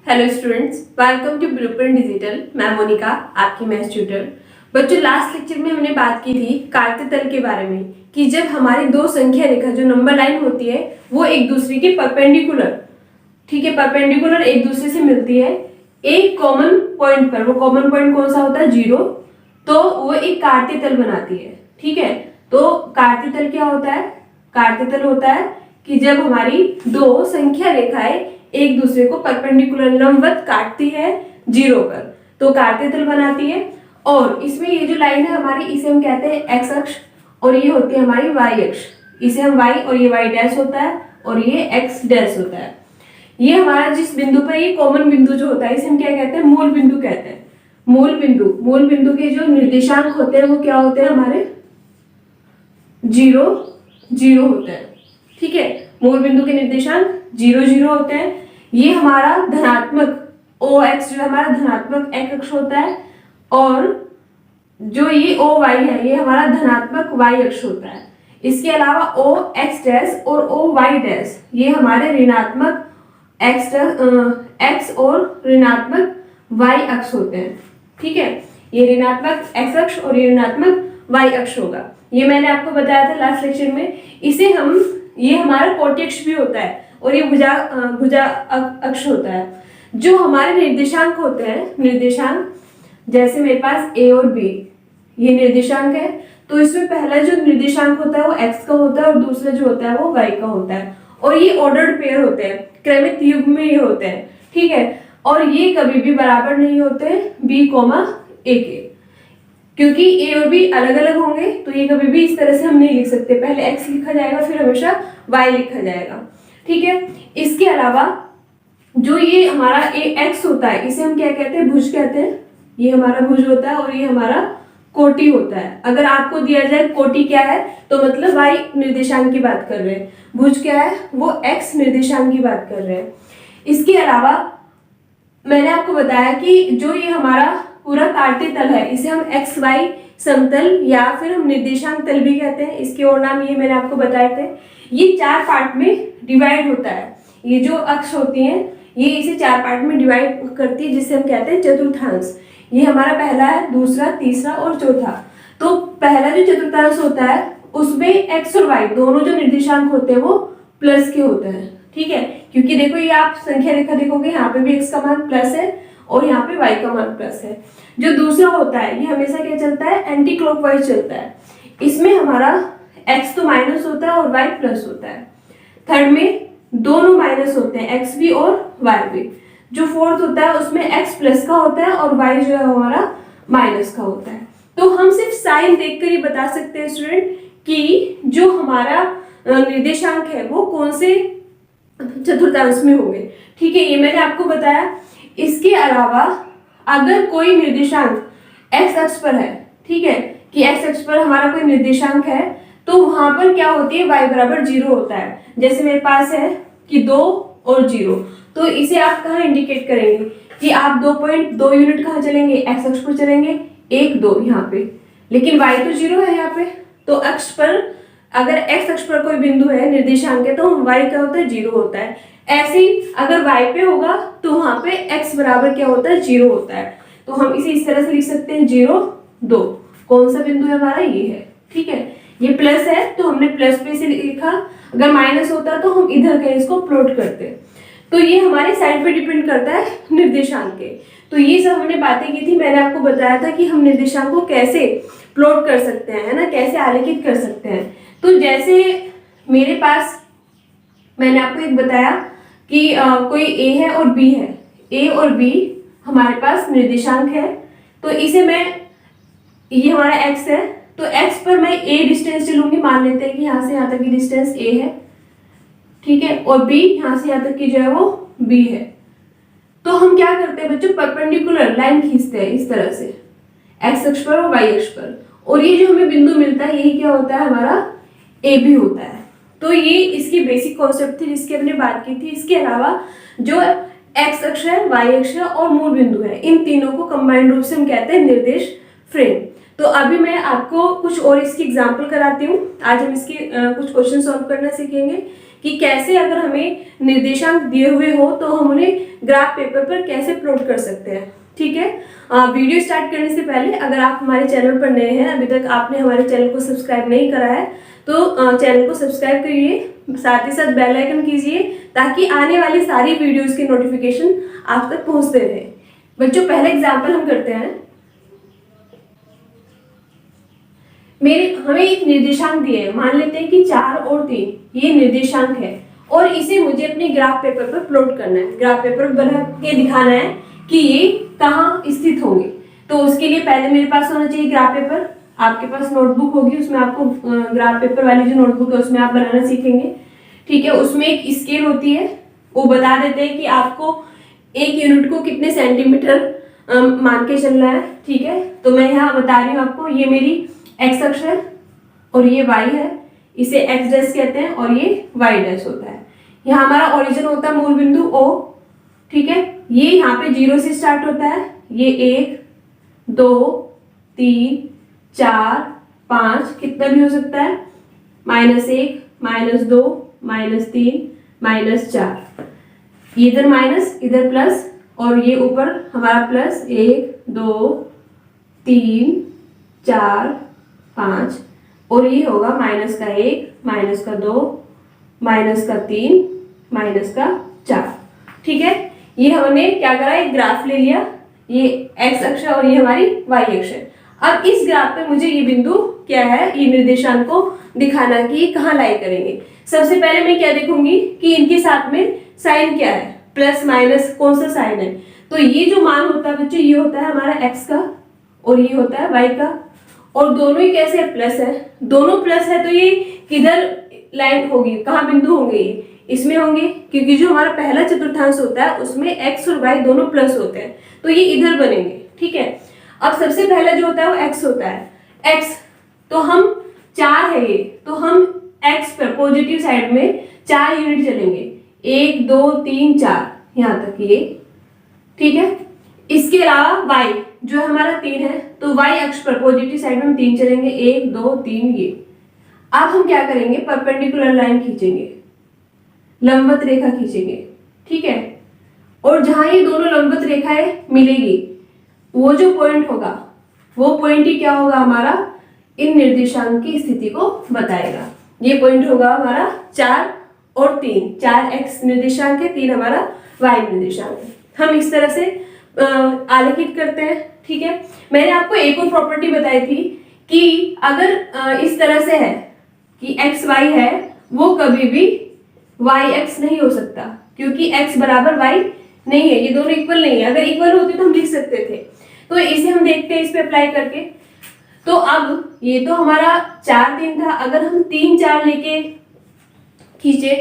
Hello students, welcome to Blueprint digital. मैं मोनिका, आपकी maths tutor. बच्चों, लास्ट लेक्चर में हमने बात की थी काटे तल के बारे में कि जब हमारी दो संख्या रेखा जो नंबर लाइन होती है वो एक दूसरे के परपेंडिकुलर, ठीक है, परपेंडिकुलर एक दूसरे से मिलती है एक कॉमन पॉइंट पर। वो कॉमन पॉइंट कौन सा होता है? जीरो। तो वो एक काटे तल बनाती है, ठीक है। तो काटे तल क्या होता है? काटे तल होता है कि जब हमारी दो संख्या रेखाएं एक दूसरे को परपेंडिकुलर लंबवत काटती है जीरो पर, तो काटे तल बनाती है। और इसमें ये जो लाइन है हमारी, इसे हम कहते हैं एक्स अक्ष, और ये होती है हमारी वाई अक्ष। इसे हम वाई, और ये वाई डैश होता है, और ये एक्स डैश होता है। ये हमारा जिस बिंदु पर, ये कॉमन बिंदु जो होता है, इसे हम क्या कहते हैं? मूल बिंदु कहते हैं। मूल बिंदु के जो निर्देशांक होते हैं वो क्या होते हैं? हमारे जीरो जीरो होते हैं, ठीक है। मूल बिंदु के निर्देशांक जीरो जीरो होते हैं। ये हमारा धनात्मक ओ एक्स जो हमारा धनात्मक एक्स अक्ष होता है, और जो ये ओ वाई है ये हमारा धनात्मक वाई अक्ष होता है। इसके अलावा ओ एक्स डैश और ओ वाई डैश ये हमारे ऋणात्मक एक्स और ऋणात्मक वाई अक्ष होते हैं, ठीक है। ये ऋणात्मक एक्स अक्ष और ये ऋणात्मक वाई अक्ष होगा। ये मैंने आपको बताया था लास्ट लेक्चर में। इसे हम, ये हमारा कोटि अक्ष भी होता है, और ये भुजा अक्ष होता है। जो हमारे निर्देशांक होते हैं, निर्देशांक जैसे मेरे पास ए और बी ये निर्देशांक है, तो इसमें पहला जो निर्देशांक होता है वो एक्स का होता है, और दूसरा जो होता है वो वाई का होता है। और ये ऑर्डर्ड पेयर होते हैं, क्रमिक युग्म में ये होते हैं, ठीक है। और ये कभी भी बराबर नहीं होते बी कॉमा ए के, क्योंकि ए और बी अलग अलग होंगे, तो ये कभी भी इस तरह से हम नहीं लिख सकते। पहले एक्स लिखा जाएगा, फिर हमेशा वाई लिखा जाएगा, ठीक है। इसके अलावा जो ये हमारा ए एक्स होता है, इसे हम क्या कहते हैं? भुज कहते हैं। ये हमारा भुज होता है, और ये हमारा कोटि होता है। अगर आपको दिया जाए कोटि क्या है, तो मतलब वाई निर्देशांक की बात कर रहे हैं। भुज क्या है? वो एक्स निर्देशांक की बात कर रहे हैं। इसके अलावा मैंने आपको बताया कि जो ये हमारा पूरा काटे तल है, इसे हम एक्स वाई समतल या फिर हम निर्देशांक तल भी कहते हैं। इसके और नाम ये मैंने आपको बताए थे। ये चार पार्ट में डिवाइड होता है। ये जो अक्ष होती हैं ये इसे चार पार्ट में डिवाइड करती है, जिसे हम कहते हैं चतुर्थांश। ये हमारा पहला है, दूसरा, तीसरा और चौथा। तो पहला जो चतुर्थांश होता है उसमें एक्स और वाई दोनों जो निर्देशांक होते हैं वो प्लस के होते हैं, ठीक है। क्योंकि देखो ये आप संख्या रेखा देखोगे, यहाँ पे भी एक्स का मान प्लस है और यहाँ पे वाई का मान प्लस है। जो दूसरा होता है ये हमेशा क्या चलता है? एंटी क्लॉकवाइज चलता है। इसमें हमारा एक्स तो माइनस होता है और वाई प्लस होता है। थर्ड में दोनों माइनस होते हैं, एक्स भी और वाई भी। जो फोर्थ होता है उसमें एक्स प्लस का होता है और वाई जो है हमारा माइनस का होता है। तो हम सिर्फ साइन देखकर ही बता सकते हैं स्टूडेंट कि जो हमारा निर्देशांक है वो कौन से चतुर्थांश में होंगे, ठीक है। ये मैंने आपको बताया। इसके अलावा अगर कोई निर्देशांक एक्स अक्ष पर है, ठीक है, कि एक्स अक्ष पर हमारा कोई निर्देशांक है, तो वहां पर क्या होती है? y बराबर जीरो होता है। जैसे मेरे पास है कि 2 और 0, तो इसे आप कहाँ इंडिकेट करेंगे कि आप 2.2 यूनिट कहाँ चलेंगे? एक्स अक्ष पर चलेंगे, 1 2 यहाँ पे। लेकिन y तो 0 है यहाँ पे, तो अक्ष पर अगर एक्स अक्ष पर कोई बिंदु है निर्देशांक है, तो y क्या होता है? 0 होता है। ऐसे ही अगर y पे होगा तो वहां पे x बराबर क्या होता है? 0 होता है। तो हम इसे इस तरह से लिख सकते हैं 0 2। कौन सा बिंदु है हमारा? ये है, ठीक है। ये प्लस है तो हमने प्लस पे से लिखा, अगर माइनस होता तो हम इधर कहीं इसको प्लॉट करते। तो ये हमारे साइड पे डिपेंड करता है निर्देशांक के। तो ये सब हमने बातें की थी। मैंने आपको बताया था कि हम निर्देशांक को कैसे प्लॉट कर सकते हैं, है ना, कैसे आलेखित कर सकते हैं। तो जैसे मेरे पास मैंने आपको एक बताया कि कोई ए है और बी है। ए और बी हमारे पास निर्देशांक है, तो इसे मैं, ये हमारा एक्स है, तो एक्स पर मैं ए डिस्टेंस चलूंगी। मान लेते हैं कि यहाँ से यहाँ तक की डिस्टेंस ए है, ठीक है, और बी यहाँ से यहाँ तक की जो है वो बी है। तो हम क्या करते हैं बच्चों? परपेंडिकुलर लाइन खींचते हैं इस तरह से, एक्स अक्ष पर और वाई अक्ष पर, और ये जो हमें बिंदु मिलता है यही क्या होता है? हमारा ए बी होता है। तो ये इसकी बेसिक कॉन्सेप्ट थी जिसकी हमने बात की थी। इसके अलावा जो एक्स अक्ष है, वाई अक्ष है और मूल बिंदु है, इन तीनों को कंबाइंड रूप से हम कहते हैं निर्देश फ्रेम। तो अभी मैं आपको कुछ और इसकी एग्जाम्पल कराती हूँ। आज हम इसकी कुछ क्वेश्चन सॉल्व करना सीखेंगे कि कैसे अगर हमें निर्देशांक दिए हुए हो तो हम उन्हें ग्राफ पेपर पर कैसे प्लॉट कर सकते हैं। ठीक है, वीडियो स्टार्ट करने से पहले अगर आप हमारे चैनल पर नए हैं, अभी तक आपने हमारे चैनल को सब्सक्राइब नहीं करा है तो चैनल को सब्सक्राइब करिए, साथ ही साथ बेल आइकन कीजिए ताकि आने वाली सारी वीडियोस की नोटिफिकेशन आप तक पहुंचते रहे। बच्चों, पहले एग्जाम्पल हम करते हैं। हमें एक निर्देशांक दिए है, मान लेते हैं कि 4 और 3 ये निर्देशांक है और इसे मुझे अपने ग्राफ पेपर पर प्लॉट करना है, ग्राफ पेपर बना के दिखाना है कि ये कहाँ स्थित होंगे। तो उसके लिए पहले मेरे पास होना चाहिए ग्राफ पेपर। आपके पास नोटबुक होगी, उसमें आपको ग्राफ पेपर वाली जो नोटबुक है उसमें आप बनाना सीखेंगे। ठीक है, उसमें एक स्केल होती है, वो बता देते हैं कि आपको 1 यूनिट को कितने सेंटीमीटर मान के चलना है। ठीक है, तो मैं यहाँ बता रही हूँ आपको, ये मेरी एक्स अक्ष है और ये वाई है, इसे एक्स डैश कहते हैं और ये वाई डैश होता है। यहाँ हमारा ओरिजिन होता है मूल बिंदु O। ठीक है, ये यहाँ पे 0 से स्टार्ट होता है, ये 1 2 3 4 5 कितना भी हो सकता है, -1 -2 -3 -4, इधर माइनस इधर प्लस और ये ऊपर हमारा प्लस 1 2 3 4 5 और ये होगा -1 -2 -3 -4। ठीक है, ये हमने क्या करा, एक ग्राफ ले लिया, ये एक्स अक्ष है और ये हमारी वाई अक्ष है। अब इस ग्राफ पे मुझे ये बिंदु क्या है, ये निर्देशांक को दिखाना कि कहाँ लाई करेंगे। सबसे पहले मैं क्या देखूंगी कि इनके साथ में साइन क्या है, प्लस माइनस कौन सा साइन है। तो ये जो मान होता है बच्चों, ये होता है हमारा एक्स का और ये होता है वाई का, और दोनों ही कैसे प्लस है, दोनों प्लस है। तो ये किधर लाइन होगी, कहाँ बिंदु होंगे, ये इसमें होंगे, क्योंकि जो हमारा पहला चतुर्थांश होता है उसमें एक्स और वाई दोनों प्लस होते हैं, तो ये इधर बनेंगे। ठीक है, अब सबसे पहला जो होता है वो एक्स होता है, एक्स तो हम 4 है ये, तो हम एक्स पर पॉजिटिव साइड में 4 यूनिट चलेंगे, 1 2 3 4 यहाँ तक ये। ठीक है, इसके अलावा वाई जो हमारा 3 है, तो वाई अक्ष पर पॉजिटिव साइड में हम 3 चलेंगे, 1 2 3 ये। अब हम क्या करेंगे, परपेंडिकुलर लाइन खींचेंगे, लंबवत रेखा खींचेंगे। ठीक है, और जहां ये दोनों लंबवत रेखाएं मिलेगी वो जो पॉइंट होगा वो पॉइंट ही क्या होगा, हमारा इन निर्देशांक की स्थिति को बताएगा। ये पॉइंट होगा हमारा 4 और 3, 4 एक्स निर्देशांक है, 3 हमारा वाई निर्देशांक है। हम इस तरह से आलेखित करते हैं। ठीक है, मैंने आपको एक और प्रॉपर्टी बताई थी कि अगर इस तरह से है कि एक्स वाई है, वो कभी भी वाई एक्स नहीं हो सकता, क्योंकि एक्स बराबर वाई नहीं है, ये दोनों इक्वल नहीं है। अगर इक्वल होते तो हम लिख सकते थे। तो इसे हम देखते हैं इस पे अप्लाई करके। तो अब ये तो हमारा 4 3 था, अगर हम 3 4 लेके खींचे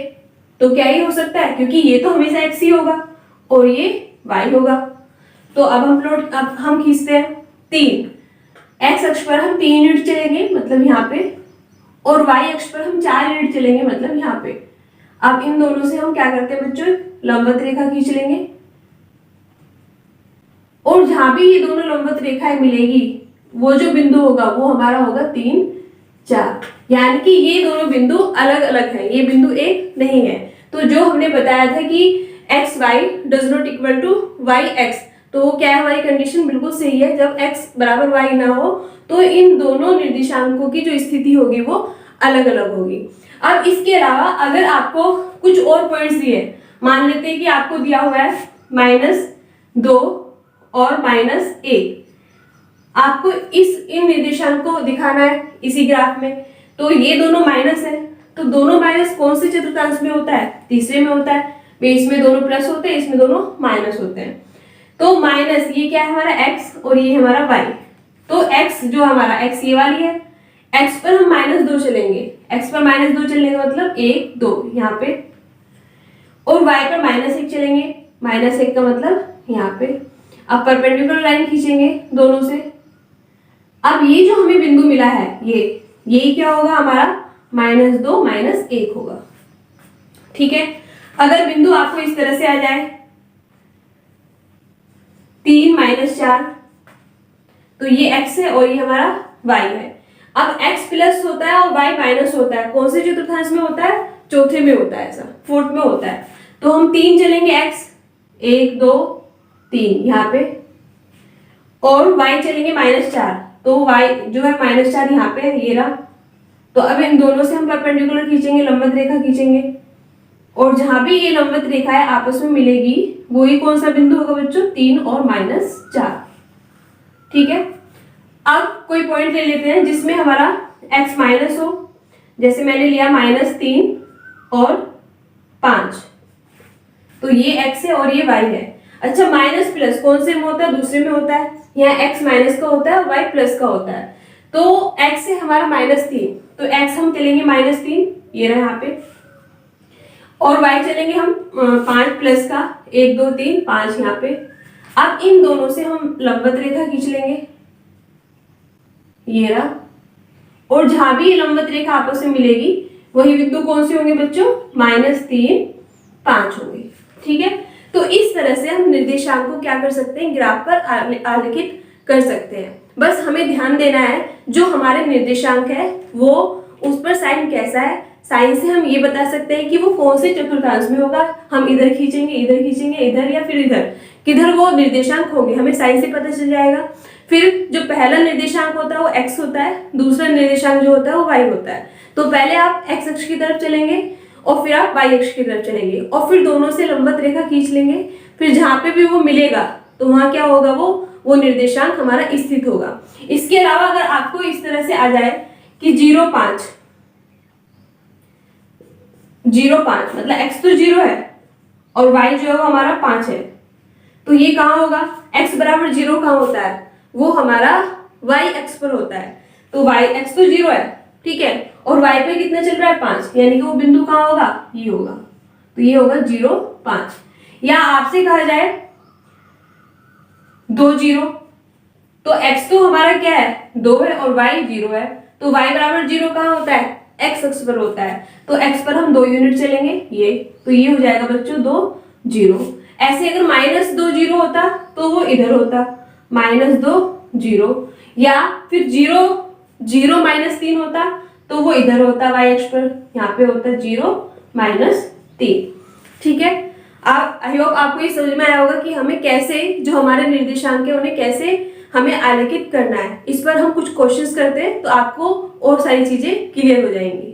तो क्या ही हो सकता है, क्योंकि ये तो हमेशा एक्स ही होगा और ये वाई होगा। तो अब हम खींचते हैं 3, एक्स अक्ष पर हम 3 यूनिट चलेंगे मतलब यहाँ पे, और वाई अक्ष पर हम 4 यूनिट चलेंगे मतलब यहाँ पे। अब इन दोनों से हम क्या करते हैं बच्चों, लंबवत रेखा खींच लेंगे, और जहां भी ये दोनों लंबवत रेखाएं मिलेगी वो जो बिंदु होगा वो हमारा होगा 3 4, यानी कि ये दोनों बिंदु अलग अलग हैं, ये बिंदु एक नहीं है। तो जो हमने बताया था कि X Y does not equal to Y X, तो क्या है, हमारी कंडीशन बिल्कुल सही है। जब एक्स बराबर वाई ना हो तो इन दोनों निर्देशांकों की जो स्थिति होगी वो अलग अलग होगी। अब इसके अलावा अगर आपको कुछ और पॉइंट्स दिए, मान लेते हैं कि आपको दिया हुआ है -2 और -1, आपको इन निर्देशांक को दिखाना है इसी ग्राफ में। तो ये दोनों माइनस है, तो दोनों माइनस कौन से चतुर्थांश में होता है, तीसरे में होता है। इसमें दोनों प्लस होते हैं, इसमें दोनों माइनस होते हैं। तो माइनस ये क्या है हमारा एक्स और ये हमारा वाई। तो एक्स जो हमारा एक्स ये वाली है, एक्स पर हम -2 चलेंगे, एक्स पर -2 चलने का मतलब 1 2 यहाँ पे, और वाई पर -1 चलेंगे, -1 का मतलब यहाँ पे। अब परपेंडिकुलर लाइन खींचेंगे दोनों से। अब ये जो हमें बिंदु मिला है ये क्या होगा हमारा, -2 -1 होगा। ठीक है, अगर बिंदु आपको इस तरह से आ जाए 3 -4, तो ये x है और ये हमारा y है। अब x प्लस होता है और y माइनस होता है, कौन से चतुर्थांश में होता है? चौथे में होता है, ऐसा फोर्थ में होता है। तो हम 3 चलेंगे x, 1 2 3 यहाँ पे, और y चलेंगे -4, तो y जो है -4 यहाँ पे ये रहा। तो अब इन दोनों से हम परपेंडिकुलर खींचेंगे, लंबवत रेखा खींचेंगे, और जहां भी ये लंबवत रेखा है आपस में मिलेगी वही कौन सा बिंदु होगा बच्चों? 3 और -4। ठीक है, अब कोई पॉइंट ले लेते हैं जिसमें हमारा x माइनस हो, जैसे मैंने लिया -3 और 5, तो ये x है और ये y है। अच्छा, माइनस प्लस कौन से में होता है? दूसरे में होता है। यहाँ x माइनस का होता है और y प्लस का होता है। तो x है हमारा -3, तो x हम चलेंगे -3, ये रहा यहाँ पे, और y चलेंगे हम 5 प्लस का, 1 2 3 5 यहाँ पे। अब इन दोनों से हम लंबवत रेखा खींच लेंगे, ये रहा, और जहां भी लंबवत रेखा आपस में मिलेगी वही बिंदु कौन से होंगे बच्चों? -3 5 होंगे। ठीक है, तो इस तरह से हम निर्देशांक को क्या कर सकते हैं? ग्राफ पर आलेखित कर सकते हैं। बस हमें ध्यान देना है जो हमारे निर्देशांक है वो उस पर साइन कैसा है। साइन से हम ये बता सकते हैं कि वो कौन से चतुर्थांश में होगा। हम इधर खींचेंगे, इधर खींचेंगे, इधर या फिर इधर, किधर वो निर्देशांक होंगे हमें साइन से पता चल जाएगा। फिर जो पहला निर्देशांक होता है वो x होता है, दूसरा निर्देशांक जो होता है वो y होता है। तो पहले आप x अक्ष की तरफ चलेंगे और फिर आप y अक्ष की तरफ चलेंगे, और फिर दोनों से लंबवत रेखा खींच लेंगे। फिर जहां पे भी वो मिलेगा तो वहां क्या होगा? वो निर्देशांक हमारा स्थित होगा। इसके अलावा अगर आपको इस तरह से आ जाए कि 0 5 मतलब x तो 0 है और y जो है वो हमारा 5 है, तो ये कहाँ होगा? x बराबर 0 कहाँ होता है? वो हमारा y अक्ष पर होता है। तो y x तो 0 है, ठीक है, और y पे कितना चल रहा है? 5, यानी कि वो बिंदु कहाँ होगा? ये होगा। तो ये होगा 0 5। या आपसे कहा जाए 2 0, तो x तो हमारा क्या है? 2 है और y 0 है, तो y बराबर 0 कहाँ होता है? x अक्ष पर होता है। तो x पर हम 2 यूनिट चलेंगे, ये तो ये हो जाएगा बच्चों 2 0। ऐसे अगर -2 0 होता तो वो इधर होता, -2 0, या फिर 0 0 -3 होता तो वो इधर होता y अक्ष पर, यहाँ पे होता 0 -3। ठीक है, आप आई होप आपको ये समझ में आया होगा कि हमें कैसे जो हमारे निर्देशांक है उन्हें कैसे हमें आलेखित करना है। इस पर हम कुछ क्वेश्चंस करते हैं तो आपको और सारी चीजें क्लियर हो जाएंगी।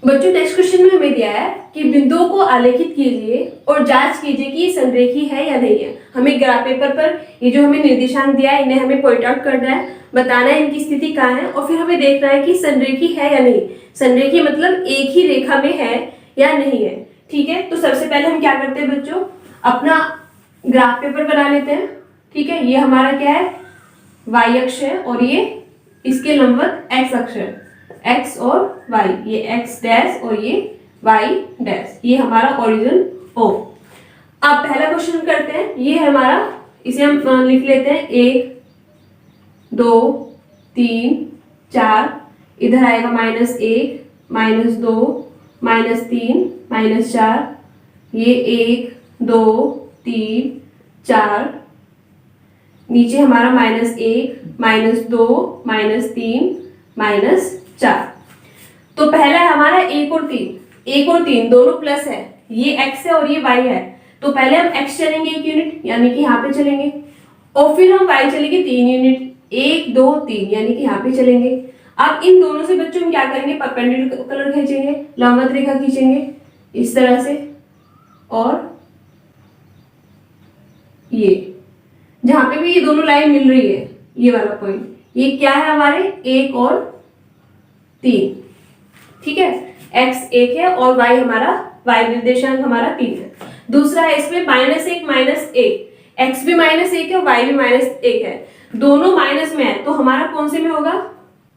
बच्चों, नेक्स्ट क्वेश्चन में हमें दिया है कि बिंदुओं को आलेखित कीजिए और जांच कीजिए कि ये संरेखी है या नहीं है। हमें ग्राफ पेपर पर ये जो हमें निर्देशांक दिया है इन्हें हमें पॉइंट आउट करना है, बताना है इनकी स्थिति कहाँ है, और फिर हमें देखना है कि संरेखी है या नहीं। संरेखी मतलब एक ही रेखा में है या नहीं है। ठीक है, तो सबसे पहले हम क्या करते हैं बच्चों? अपना ग्राफ पेपर बना लेते हैं। ठीक है, ये हमारा क्या है? y अक्ष है और ये इसके लंबवत x अक्ष है, x और y, ये x डैश और ये y डैश, ये हमारा ओरिजिन O। अब पहला क्वेश्चन करते हैं, ये है हमारा, इसे हम लिख लेते हैं 1 2 3 4, इधर आएगा -1 -2 -3 -4, ये 1 2 3 4, नीचे हमारा -1 -2 -3 -4। तो पहला है हमारा 1 और 3 दोनों प्लस है, ये x है और ये y है। तो पहले हम x चलेंगे 1 यूनिट, यानी कि यहाँ पे चलेंगे, और फिर हम y चलेंगे 3 यूनिट, 1 2 3, यानी कि यहाँ पे चलेंगे। अब इन दोनों से बच्चों हम क्या करेंगे? परपेंडिकुलर खींचेंगे, लंबवत रेखा खींचेंगे इस तरह से, और ये जहां पे भी ये दोनों लाइन मिल रही है, ये वाला पॉइंट, ये क्या है हमारे? 1 और 3। ठीक है, x 1 है और y हमारा, y निर्देशांक हमारा 3 है। दूसरा है इसमें -1 -1, x भी -1 है और y भी -1 है, दोनों माइनस में है, तो हमारा कौन से में होगा?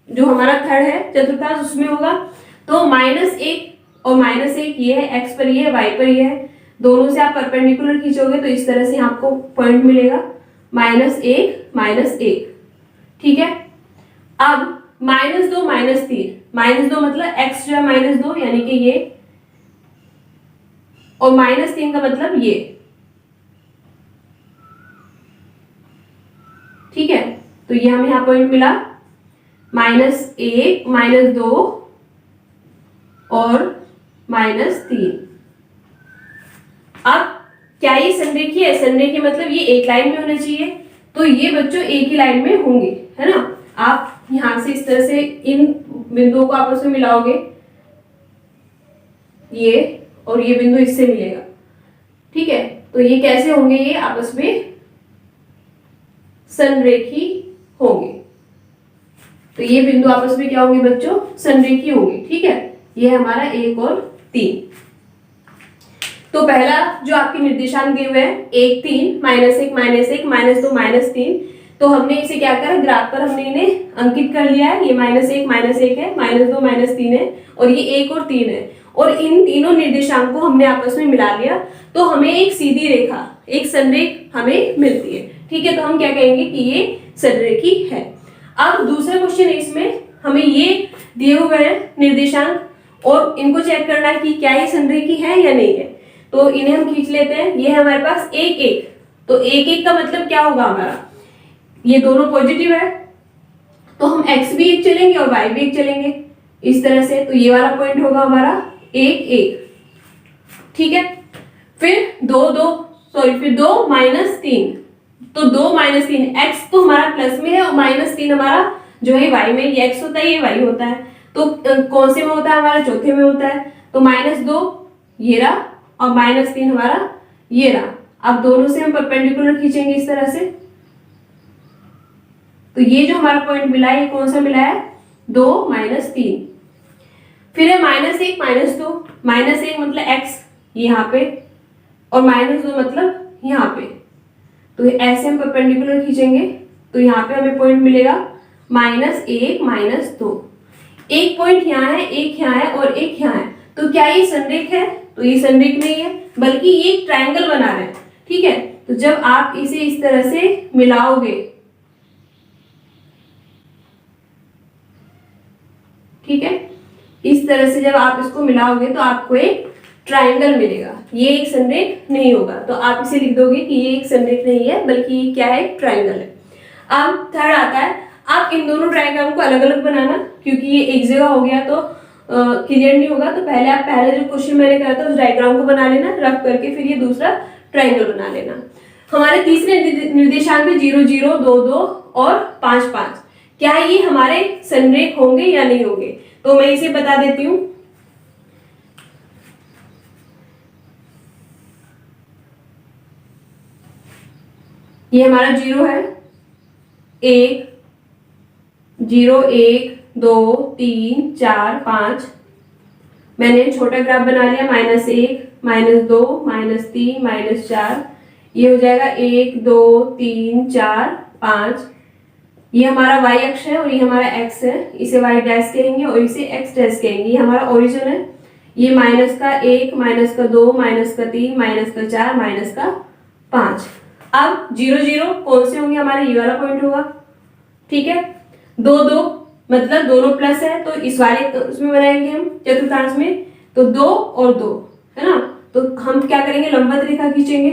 जो हमारा थर्ड है चतुर्थांश उसमें होगा। तो -1 और -1, ये है x पर, ये है y पर, ये है, दोनों से आप परपेंडिकुलर खींचोगे तो इस तरह से आपको पॉइंट मिलेगा -1 -1। ठीक है, अब -2 -3 मतलब x जो है -2 यानी कि ये, और -3 का मतलब ये। ठीक है, तो ये हमें यहाँ पॉइंट मिला -1 -2 और -3। अब क्या ये संरेखीय है? संरेखीय मतलब ये एक लाइन में होना चाहिए, तो ये बच्चों एक ही लाइन में होंगे, है ना। आप यहां से इस तरह से इन बिंदुओं को आपस में मिलाओगे, ये और ये बिंदु इससे मिलेगा, ठीक है। तो ये कैसे होंगे? ये आपस में संरेखी होंगे। तो ये बिंदु आपस में क्या होंगे बच्चों? संरेखी होंगे, ठीक है। ये हमारा 1 और 3। तो पहला जो आपके निर्देशांक दिए हुए हैं 1 3 -1 -1 -2 -3, तो हमने इसे क्या करा? ग्राफ पर हमने इन्हें अंकित कर लिया है। ये -1 -1 है, -2 -3 है, और ये 1 और 3 है, और इन तीनों निर्देशांक को हमने आपस में मिला लिया, तो हमें एक सीधी रेखा, एक संरेख हमें मिलती है, ठीक है। तो हम क्या कहेंगे कि ये संरेखी है। अब दूसरा क्वेश्चन है, इसमें हमें ये दिए हुए हैं निर्देशांक और इनको चेक करना है कि क्या ये संरेखी है या नहीं है। तो इन्हें हम खींच लेते हैं। ये है हमारे पास 1 1, तो 1 1 का मतलब क्या होगा हमारा? ये दोनों पॉजिटिव है, तो हम x भी 1 चलेंगे और y भी 1 चलेंगे, इस तरह से। तो ये वाला पॉइंट होगा हमारा 1 1, ठीक है। फिर 2 2 -3, तो 2 -3, x तो हमारा प्लस में है और -3 हमारा जो है y में, ये x होता है ये y होता है। तो कौन से में होता है? हमारा चौथे में होता है। तो -2 ये रहा और -3 हमारा ये रहा। अब दोनों से हम परपेंडिकुलर खींचेंगे इस तरह से। तो ये जो हमारा पॉइंट मिला है, ये कौन सा मिला है? 2 -3। फिर है -1 -2, -1 मतलब x यहाँ पे और -2 मतलब यहाँ पे। तो ऐसे हम परपेंडिकुलर खींचेंगे, तो यहाँ पे हमें पॉइंट मिलेगा -1 -2। एक पॉइंट यहाँ है, एक यहाँ है और एक यहाँ है। तो क्या ये संरेख है? तो ये संरेख नहीं है, बल्कि ये एक ट्रायंगल बना रहे हैं, ठीक है। तो जब आप इसे इस तरह से मिलाओगे, ठीक है, इस तरह से जब आप इसको मिलाओगे तो आपको एक ट्रायंगल मिलेगा। ये एक संरेख नहीं होगा, तो आप इसे लिख दोगे कि ये एक संरेख नहीं है, बल्कि ये क्या है? एक ट्रायंगल है। अब थर्ड आता है, आप इन दोनों ट्रायंगल को अलग अलग बनाना, क्योंकि ये एक जगह हो गया तो क्लियर नहीं होगा। तो पहले आप पहले जो क्वेश्चन मैंने करा था उस डायग्राम को बना लेना, रफ करके फिर ये दूसरा ट्रायंगल बना लेना। हमारे तीसरे निर्देशांक में 0 0 2 2 और 5 5, क्या ये हमारे संरेख होंगे या नहीं होंगे? तो मैं इसे बता देती हूं। ये हमारा 0 है, 1 0 1 2 3 4 5। मैंने छोटा ग्राफ बना लिया, -1 -2 -3 -4। ये हो जाएगा 1 2 3 4 5। ये हमारा y अक्ष है और ये हमारा x है, इसे y डैश कहेंगे और इसे x डैश कहेंगे। ये हमारा ओरिजिन है। ये -1 -2 -3 -4 -5। अब 0 0 कौन से होंगे हमारे? ये वाला पॉइंट होगा, ठीक है। 2 2 मतलब दोनों प्लस है, तो इस वाले उसमें बनाएंगे हम चतुर्थांश में। तो 2 और 2 है ना, तो हम क्या करेंगे? लंबवत रेखा खींचेंगे,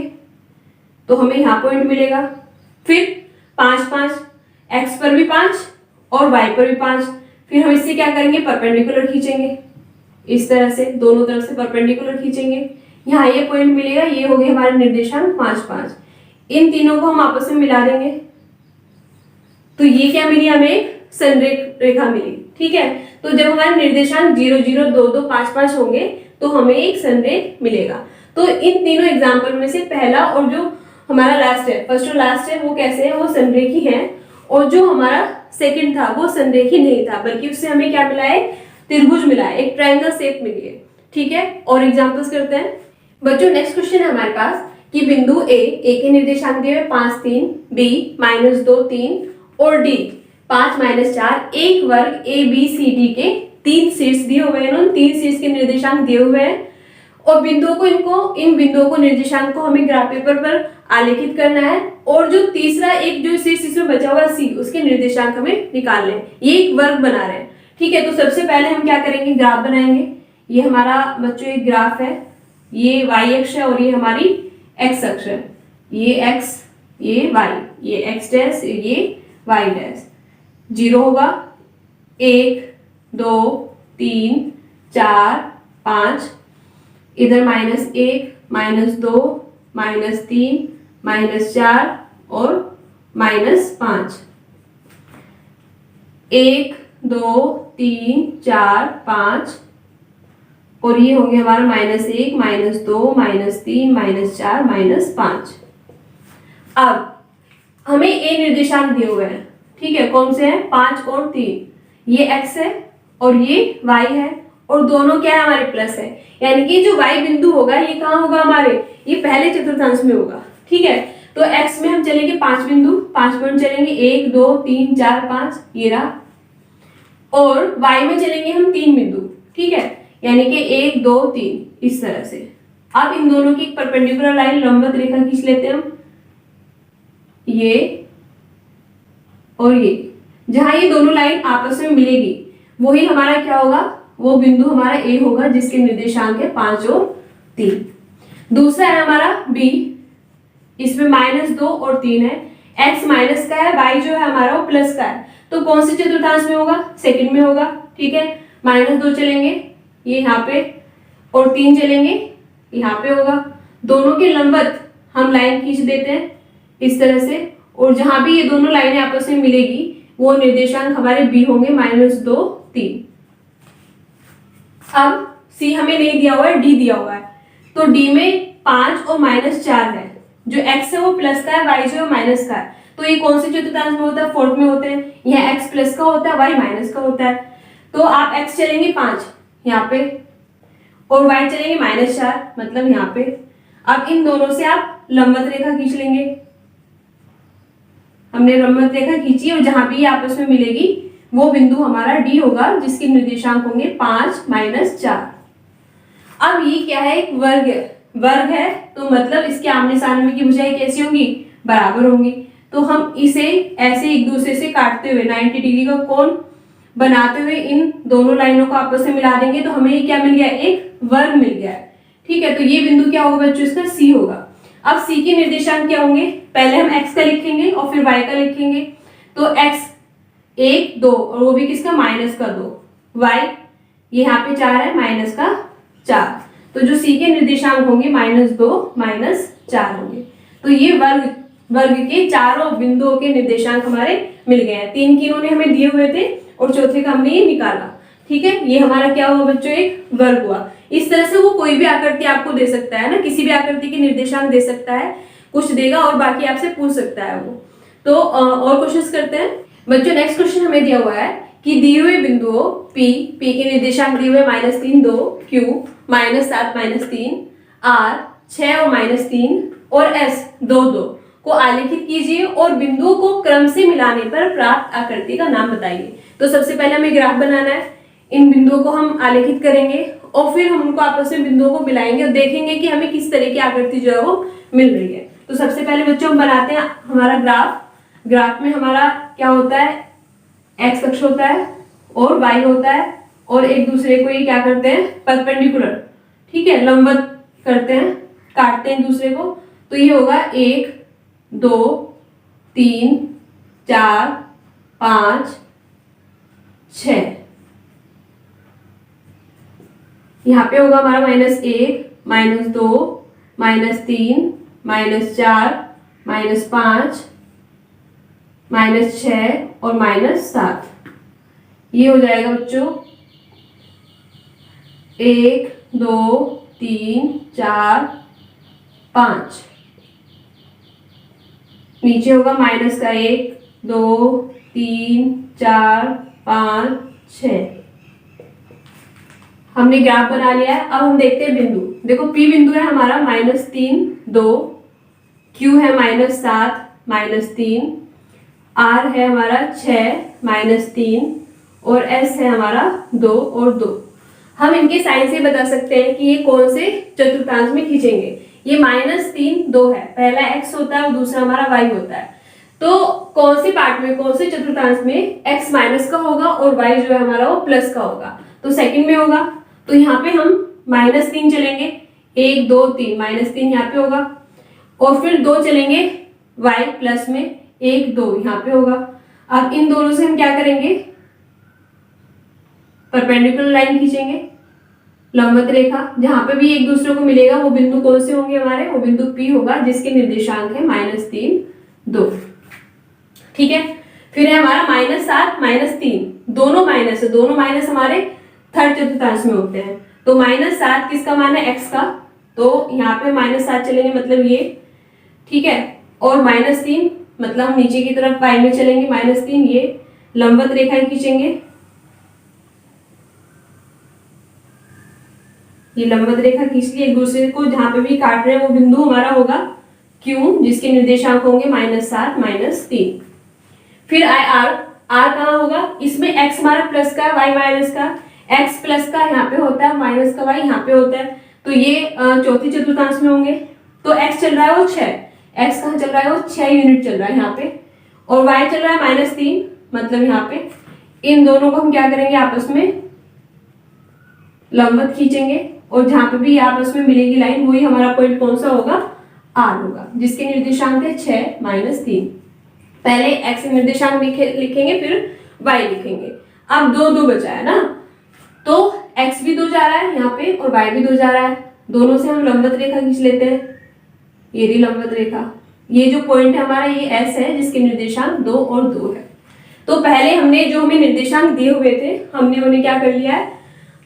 तो हमें यहाँ पॉइंट मिलेगा। फिर 5 5, x पर भी 5 और y पर भी 5। फिर हम इससे क्या करेंगे? परपेंडिकुलर खींचेंगे, इस तरह से दोनों तरफ से परपेंडिकुलर खींचेंगे। यहाँ ये पॉइंट मिलेगा, ये हो गए हमारे निर्देशांक 5 5। इन तीनों को हम आपस में मिला देंगे, तो ये क्या मिली? हमें संरेख रेखा मिली, ठीक है। तो जब हमारे निर्देशांक 0 0 2 2 5 5 होंगे तो हमें एक संरेख मिलेगा। तो इन तीनों एग्जाम्पल में से पहला और जो हमारा लास्ट है, फर्स्ट और लास्ट है, वो कैसे है? वो संरेखी है। और जो हमारा सेकंड था वो संरेखी नहीं था, बल्कि उससे हमें क्या मिला है? त्रिभुज मिला है, एक ट्रायंगल शेप मिली है, ठीक है। और एग्जांपल्स करते हैं बच्चों। नेक्स्ट क्वेश्चन है हमारे पास कि बिंदु ए के निर्देशांक दिए हुए 5 3, बी -2 3 और डी 5 -4, एक वर्ग ए बी सी डी के 3 शीर्ष दिए हुए हैं। उन 3 शीर्ष के निर्देशांक दिए हुए हैं और बिंदुओं को इन बिंदुओं को निर्देशांक को हमें ग्राफ पेपर पर आलेखित करना है। और जो तीसरा एक जो शीर्ष इसमें बचा हुआ सी, उसके निर्देशांक हमें निकालने हैं। ये एक वर्ग बना रहे हैं, ठीक है। तो सबसे पहले हम क्या करेंगे? ग्राफ बनाएंगे। ये हमारा बच्चों एक ग्राफ है, ये y अक्ष है और ये हमारी x अक्ष है। ये x, ये y, ये x डैश, ये y डैश। 0 होगा, 1 2 3 4 5, इधर -1 -2 -3 -4 और -5। 1 2 3 4 5 और ये हो गया हमारा -1 -2 -3 -4 -5। अब हमें ए निर्देशांक दिए हुए हैं, ठीक है, कौन से हैं? 5 और 3। ये x है और ये y है और दोनों क्या है हमारे प्लस है, यानी कि जो y बिंदु होगा ये कहाँ होगा हमारे? ये पहले चतुर्थांश में होगा, ठीक है। तो x में हम चलेंगे 5 बिंदु, 5 पॉइंट चलेंगे, 1 2 3 4 5, ये रहा। और y में चलेंगे हम 3 बिंदु, ठीक है, यानी कि 1 2 3, इस तरह से। अब इन दोनों की एक परपेंडिकुलर लाइन लंबवत रेखा खींच लेते हैं हम, ये और ये। जहां ये दोनों लाइन आपस में मिलेगी वही हमारा क्या होगा? वो बिंदु हमारा ए होगा जिसके निर्देशांक है 5 और 3। दूसरा है हमारा बी, इसमें -2 और 3 है। x माइनस का है, y जो है हमारा वो प्लस का है, तो कौन से चतुर्थांश में होगा? सेकंड में होगा, ठीक है। -2 चलेंगे ये यहाँ पे और 3 चलेंगे यहाँ पे होगा। दोनों के लंबवत हम लाइन खींच देते हैं इस तरह से, और जहां भी ये दोनों लाइनें आपस में मिलेगी वो निर्देशांक हमारे b होंगे -2 3। अब c हमें नहीं दिया हुआ है, d दिया हुआ है, तो d में 5 और -4 है। जो x है वो प्लस का है, y जो है माइनस का है, तो ये कौन से चतुर्थांश में होता है? फोर्थ में होते हैं। यहाँ x प्लस का होता है, y माइनस का होता है। तो आप x चलेंगे 5 यहाँ पे और y चलेंगे -4, मतलब यहाँ पे। अब इन दोनों से आप लंबवत रेखा खींच लेंगे। हमने लंबवत रेखा खींची और जहां भी ये आपस में मिलेगी वो बिंदु हमारा D होगा जिसके निर्देशांक होंगे 5 -4। अब ये क्या है? एक वर्ग है, तो मतलब इसके आमने सामने की भुजाएं कैसी होंगी? बराबर होंगी। तो हम इसे ऐसे एक दूसरे से काटते हुए 90 डिग्री का कोण बनाते हुए इन दोनों लाइनों को आपस में मिला देंगे, तो हमें ये क्या मिल गया? एक वर्ग मिल गया है, ठीक है। तो ये बिंदु क्या होगा बच्चों? इसका C होगा। अब C के निर्देशांक क्या होंगे? पहले हम x का लिखेंगे और फिर y का लिखेंगे। तो x 1 2 और वो भी किसका? -2। y यहाँ पे 4 है, -4। तो जो C के निर्देशांक होंगे -2 -4 होंगे। तो ये वर्ग के चारों बिंदुओं के निर्देशांक हमारे मिल गए हैं। 3 की इन्होंने हमें दिए हुए थे और चौथे का हमने ये निकाला, ठीक है। ये हमारा क्या हुआ बच्चों? एक वर्ग हुआ। इस तरह से वो कोई भी आकृति आपको दे सकता है ना, किसी भी आकृति के निर्देशांक दे सकता है, कुछ देगा और बाकी आपसे पूछ सकता है वो। तो और क्वेश्चंस करते हैं बच्चों। नेक्स्ट क्वेश्चन हमें दिया हुआ है कि दिए हुए बिंदुओं P के निर्देशांक दिए हुए -3 2, Q -7 -3, R 6 और -3 और S 2 2 को आलेखित कीजिए और बिंदुओं को क्रम से मिलाने पर प्राप्त आकृति का नाम बताइए। तो सबसे पहले हमें ग्राफ बनाना है, इन बिंदुओं को हम आलेखित करेंगे और फिर हम उनको आपस में बिंदुओं को मिलाएंगे और देखेंगे कि हमें किस तरह की आकृति जो है वो मिल रही है। तो सबसे पहले बच्चों हम बनाते हैं हमारा ग्राफ में हमारा क्या होता है? x अक्ष होता है और y होता है और एक दूसरे को ये क्या करते हैं? परपेंडिकुलर, ठीक है, लंबवत करते हैं, काटते हैं एक दूसरे को। तो ये होगा 1 2 3 4 5 6। यहाँ पे होगा हमारा -1 -2 -3 -4 -5 -6 और -7। ये हो जाएगा बच्चों 1 2 3 4 5। नीचे होगा -1 2 3 4 5 6। हमने ग्राफ बना लिया है। अब हम देखते हैं बिंदु। देखो P बिंदु है हमारा -3 2, Q है -7 -3, R है हमारा 6 -3 और S है हमारा 2 और 2। हम इनके साइन से बता सकते हैं कि ये कौन से चतुर्थांश में खींचेंगे। ये -3 2 है, पहला x होता है और दूसरा हमारा y होता है। तो कौन से पार्ट में, कौन से चतुर्थांश में x माइनस का होगा और y जो है हमारा वो प्लस का होगा? तो सेकंड में होगा। तो यहाँ पे हम -3 चलेंगे, 1 2 3 -3 यहाँ पे होगा और फिर 2 चलेंगे y प्लस में, 1 2 यहाँ पे होगा। अब इन दोनों से हम क्या करेंगे? परपेंडिकुलर लाइन खींचेंगे, लंबवत रेखा, जहां पे भी एक दूसरे को मिलेगा वो बिंदु कौन से होंगे हमारे, वो बिंदु P होगा जिसके निर्देशांक है -3, 2। ठीक है, फिर है हमारा -7, -3, दोनों माइनस है, दोनों माइनस हमारे थर्ड चतुर्थांश में होते हैं। तो -7 किसका मान है, x का, तो यहाँ पे -7 चलेंगे मतलब ये, ठीक है, और -3 मतलब हम नीचे की तरफ y में चलेंगे, -3, ये लंबवत रेखाएं खींचेंगे, ये लंबवत रेखा खींच ली एक दूसरे को, जहां पे भी काट रहे हैं वो बिंदु हमारा होगा Q जिसके निर्देशांक होंगे -7, -3। फिर R कहाँ होगा, इसमें x हमारा प्लस का, y माइनस का, x प्लस का यहाँ पे होता है, माइनस का y यहाँ पे होता है, तो ये चौथी चतुर्थांश में होंगे। तो x चल रहा है वो 6, x कहाँ चल रहा है वो 6 यूनिट चल रहा है यहाँ पे, और y चल रहा है -3, मतलब यहाँ पे इन दोनों को हम क्या करेंगे, आपस में लंबवत खींचेंगे, और जहां पे भी आपस में मिलेगी लाइन वही हमारा पॉइंट कौन सा होगा, R होगा, जिसके निर्देशांक है 6, -3। पहले x निर्देशांक लिखेंगे, फिर y लिखेंगे। अब 2, 2 बचा है ना, तो x भी 2 जा रहा है यहाँ पे और y भी 2 जा रहा है, दोनों से हम लंबवत रेखा खींच लेते हैं, ये रही लंबवत रेखा। ये जो पॉइंट है हमारा ये S है जिसके निर्देशांक 2 और 2 है। तो पहले हमने जो हमें निर्देशांक दिए हुए थे हमने उन्हें क्या कर लिया है,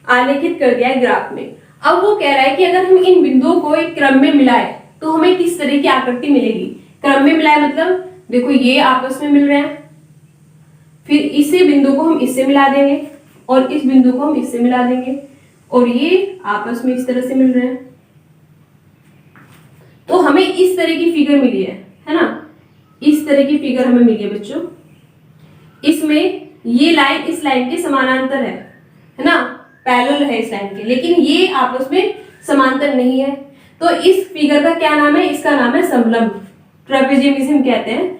आलेखित कर दिया है ग्राफ में। अब वो कह रहा है कि अगर हम इन बिंदुओं को एक क्रम में मिलाए तो हमें किस तरह की आकृति मिलेगी। क्रम में मिलाए मतलब देखो ये आपस में मिल रहे हैं, फिर इसी बिंदु को हम इससे मिला देंगे और इस बिंदु को हम इससे मिला देंगे, और ये आपस में इस तरह से मिल रहे हैं, तो हमें इस तरह की फिगर मिली है ना, इस तरह की फिगर हमें मिली है बच्चों। इसमें ये लाइन इस लाइन के समानांतर है ना, पैरेलल है इस लाइन के, लेकिन ये आपस में समांतर नहीं है। तो इस फिगर का क्या नाम है, इसका नाम है समलंब, ट्रेपेजियम कहते हैं,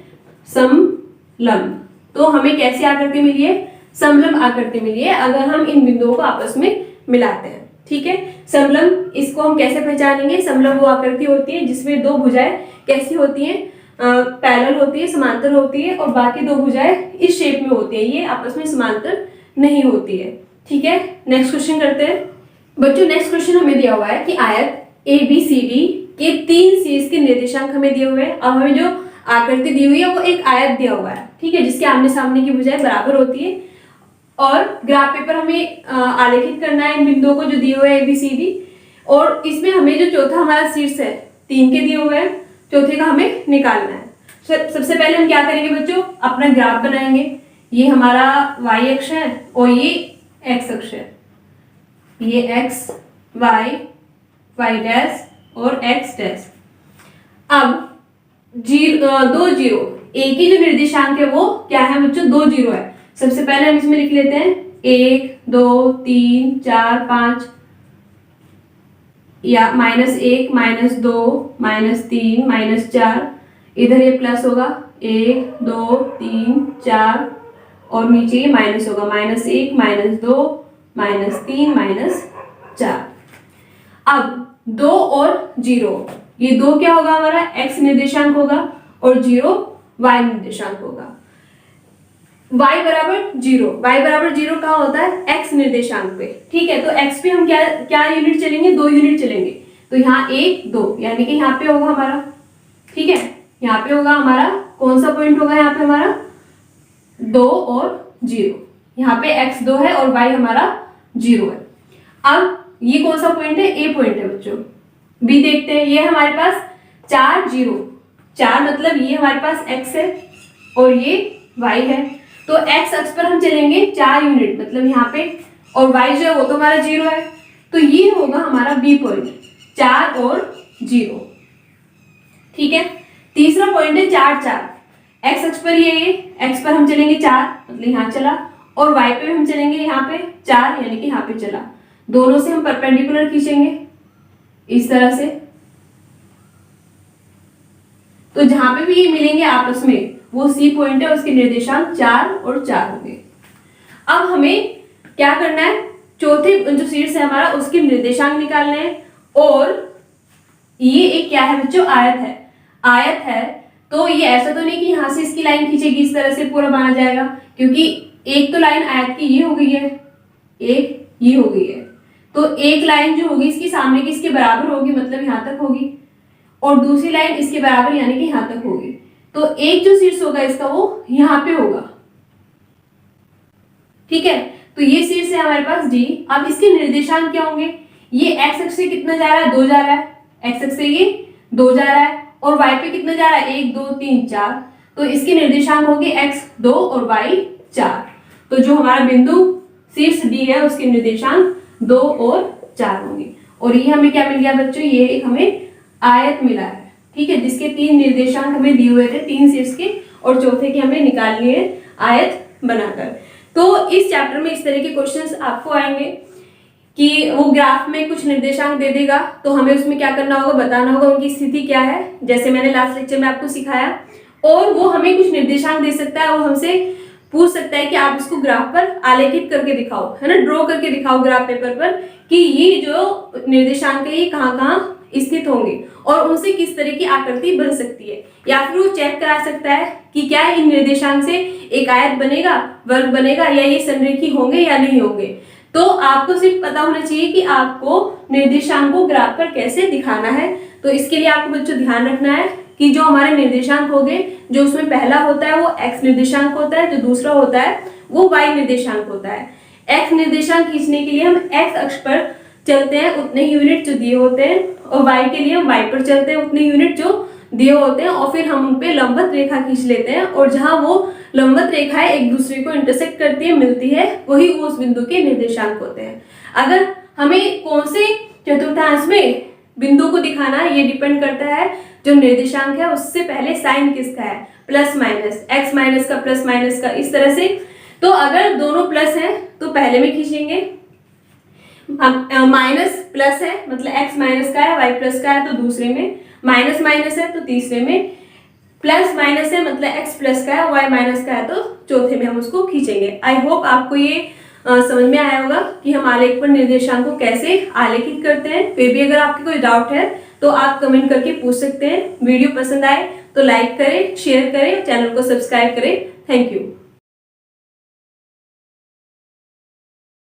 समलंब। तो हमें कैसी आकृति मिली है, समलंब आकृति मिली है अगर हम इन बिंदुओं को आपस में मिलाते हैं। ठीक है, समलंब इसको हम कैसे पहचानेंगे, समलंब वो आकृति होती है जिसमें दो भुजाएं कैसी होती हैं, पैरेलल होती है, समांतर होती है, और बाकी दो भुजाएं इस शेप में होती है, ये आपस में समांतर नहीं होती है। ठीक है, नेक्स्ट क्वेश्चन करते हैं बच्चों। नेक्स्ट क्वेश्चन हमें दिया हुआ है कि आयत ABCD के 3 शीर्ष के निर्देशांक हमें दिए हुए हैं। अब हमें जो आकृति दी हुई है वो एक आयत दिया हुआ है, ठीक है, जिसके आमने सामने की भुजाएं बराबर होती है, और ग्राफ पेपर हमें आलेखित करना है इन बिंदुओं को जो दिए हुए हैं ABCD, और इसमें हमें जो चौथा हमारा शीर्ष है 3 के दिए हुए हैं, चौथे का हमें निकालना है। सबसे पहले हम क्या करेंगे बच्चों, अपना ग्राफ बनाएंगे। ये हमारा y अक्ष है और ये x अक्ष है, ये x y डैश और x डैश। अब 2 जीरो, एक ही जो निर्देशांक है वो क्या है बच्चों, 2 जीरो है। सबसे पहले हम इसमें लिख लेते हैं 1 2 3 4 5, या -1 -2 -3 -4, इधर ये प्लस होगा 1 2 3 4, और नीचे ये माइनस होगा -1 -2 -3 -4। अब 2 और 0, ये 2 क्या होगा हमारा x निर्देशांक होगा और 0 y निर्देशांक होगा। y बराबर 0 कहाँ होता है, x निर्देशांक पे। ठीक है, तो x पे हम क्या यूनिट चलेंगे, 2 यूनिट चलेंगे, तो यहाँ 1 2 यानी कि यहाँ पे होगा हमारा, ठीक है, यहाँ पे होगा हमारा कौन सा पॉइंट होगा, यहाँ पे हमारा 2 और 0, यहाँ पे x 2 है और y हमारा 0 है। अब ये कौन सा पॉइंट है, ए पॉइंट है बच्चों। बी देखते हैं, ये हमारे पास 4 0, 4 मतलब ये हमारे पास x है और ये y है, तो x अक्ष पर हम चलेंगे 4 यूनिट, मतलब यहाँ पे, और y जो है वो तो हमारा 0 है, तो ये होगा हमारा बी पॉइंट, 4 और 0। ठीक है, तीसरा पॉइंट है 4 4, x अक्ष पर ये x पर हम चलेंगे 4, मतलब यहाँ चला, और y पे हम चलेंगे यहाँ पे 4, यानी कि यहाँ पे चला। दोनों से हम परपेंडिकुलर खींचेंगे इस तरह से, तो जहां पे भी ये मिलेंगे आपस में वो C पॉइंट है, उसके निर्देशांक 4 और 4 होंगे। अब हमें क्या करना है, चौथे जो शीर्ष है हमारा उसके निर्देशांक निकालने हैं, और ये एक क्या है बच्चों, आयत है, तो ये ऐसा तो नहीं कि यहां से इसकी लाइन खींचेगी इस तरह से पूरा बना जाएगा, क्योंकि एक तो लाइन आयत की ये हो गई है, एक ये हो गई है, तो एक लाइन जो होगी इसके सामने की इसके बराबर होगी, मतलब यहाँ तक होगी, और दूसरी लाइन इसके बराबर यानी कि यहाँ तक होगी। तो एक जो शीर्ष होगा इसका वो यहाँ पे होगा, ठीक है। तो ये शीर्ष है हमारे पास डी। अब इसके निर्देशांक क्या होंगे, ये एक्स अक्ष से कितना जा रहा है, 2 जा रहा है, एक्स अक्ष से ये 2 जा रहा है, और वाई पे कितना जा रहा है, 1 2 3 4, तो इसके निर्देशांक होंगे एक्स 2 और वाई 4। तो जो हमारा बिंदु शीर्ष डी है उसके निर्देशांक 2 और 4 होंगे। और ये हमें क्या मिल गया बच्चों, ये एक हमें आयत मिला है, ठीक है, जिसके 3 निर्देशांक हमें दिए हुए थे, 3 शीर्ष के, और चौथे के हमें निकालनी है आयत बनाकर। तो इस चैप्टर में इस तरह के क्वेश्चंस आपको आएंगे कि वो ग्राफ में कुछ निर्देशांक दे देगा, तो हमें उसमें क्या करना होगा, बताना होगा उनकी स्थिति क्या है, जैसे मैंने लास्ट लेक्चर में आपको सिखाया। और वो हमें कुछ निर्देशांक दे सकता है, वो हमसे पूछ सकता है कि आप इसको ग्राफ पर आलेखित करके दिखाओ, है ना, ड्रॉ करके दिखाओ ग्राफ पेपर पर कि ये जो निर्देशांक है ये कहाँ कहाँ स्थित होंगे और उनसे किस तरह की आकृति बन सकती है। या फिर वो चेक करा सकता है कि क्या इन निर्देशांक से एक आयत बनेगा, वर्ग बनेगा, या ये संरेखी होंगे या नहीं होंगे। तो आपको सिर्फ पता होना चाहिए कि आपको निर्देशांक को ग्राफ पर कैसे दिखाना है। तो इसके लिए आपको बच्चों ध्यान रखना है कि जो हमारे निर्देशांक हो गए, जो उसमें पहला होता है वो एक्स निर्देशांक होता है, जो दूसरा होता है वो वाई निर्देशांक होता है। एक्स निर्देशांक खींचने के लिए हम एक्स अक्ष पर चलते हैं उतने यूनिट जो दिए होते हैं, और वाई के लिए हम वाई पर चलते हैं उतने यूनिट जो दिए होते हैं, और फिर हम उन पे लंबवत रेखा खींच लेते हैं, और जहां वो लंबवत रेखाएं एक दूसरे को इंटरसेक्ट करती है, मिलती है, वही उस बिंदु के निर्देशांक होते हैं। अगर हमें कौन से चतुर्थांश में बिंदु को दिखाना है ये डिपेंड करता है जो निर्देशांक है उससे पहले साइन किसका है, प्लस माइनस, एक्स माइनस का प्लस माइनस का, इस तरह से। तो अगर दोनों प्लस है तो पहले में खींचेंगे, माइनस प्लस है मतलब एक्स माइनस का है, वाई प्लस का है तो दूसरे में, माइनस माइनस है तो तीसरे में, प्लस माइनस है मतलब एक्स प्लस का है, वाई माइनस का है तो चौथे में हम उसको खींचेंगे। आई होप आपको ये समझ में आया होगा कि हम आलेख पर निर्देशांक को कैसे आलेखित करते हैं। फिर भी अगर आपके कोई डाउट है तो आप कमेंट करके पूछ सकते हैं। वीडियो पसंद आए तो लाइक करें, शेयर करें, चैनल को सब्सक्राइब करें। Thank you.